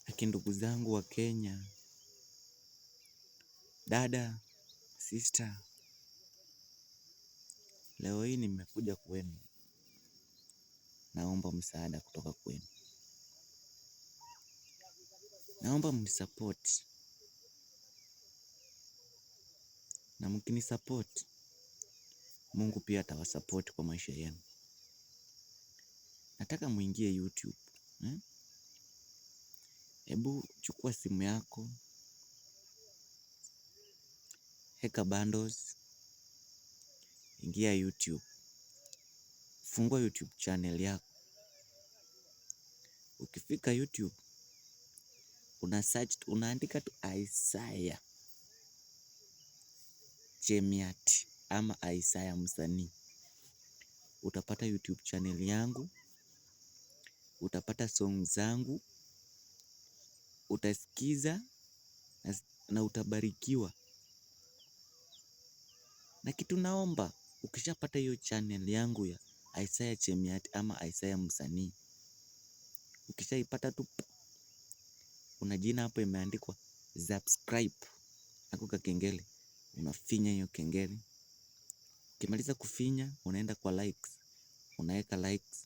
Lakini ndugu zangu wa Kenya, dada, sister, leo hii nimekuja kwenu. Naomba msaada kutoka kwenu. Naomba mnisupport. Na mkinisupport, Mungu pia atawasupport kwa maisha yenu. Nataka muingie YouTube. Hebu chukua simu yako, weka bundles, ingia YouTube. Fungua YouTube channel yako. Ukifika YouTube, unaandika tu Isaiah Chemiat ama Isaiah msanii. Utapata YouTube channel yangu, utapata song zangu, utasikiza na utabarikiwa. Na kitu naomba, ukishapata hiyo channel yangu ya Isaiah Chemiat ama Isaiah msanii, ukishaipata tu, kuna jina hapo imeandikwa subscribe. Ako kakengele, unafinya hiyo kengele. Ukimaliza kufinya, unaenda kwa likes, unaweka likes.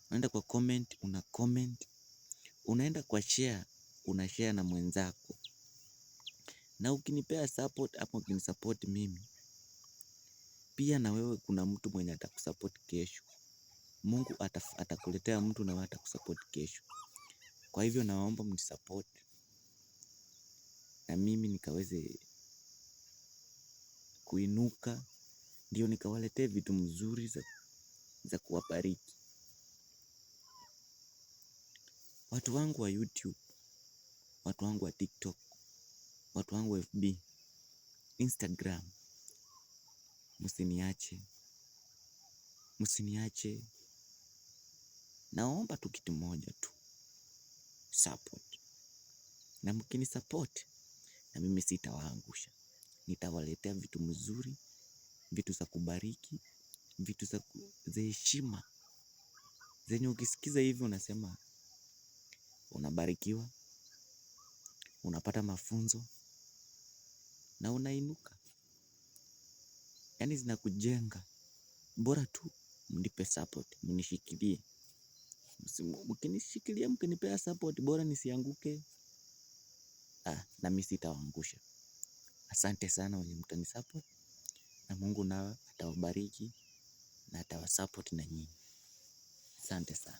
Unaenda kwa comment, una comment. Unaenda kwa share, una share na mwenzako. Na ukinipea support ama ukinisupport mimi, pia na wewe kuna mtu mwenye atakusupport kesho. Mungu atakuletea mtu na wewe atakusupport kesho. Kwa hivyo naomba mnisupport na mimi nikaweze kuinuka, ndio nikawaletee vitu mzuri za kuwabariki. Watu wangu wa YouTube, watu wangu wa TikTok, watu wangu wa FB, Instagram, msiniache. Naomba tu kitu moja tu, support. Na mkinisupport, na mimi sitawaangusha. Nitawaletea vitu mzuri, vitu za kubariki, vitu za heshima. Zenye ukisikiza hivi unasema unabarikiwa, unapata mafunzo na unainuka. Yaani zinakujenga. Bora tu mnipe support, mnishikilie. Mkinishikilia, mkinipea support, bora nisianguke. Na mimi sitawaangusha. Asante sana wenye mtanisupport, na Mungu nawe atawabariki na atawasupport na nyinyi. Asante sana.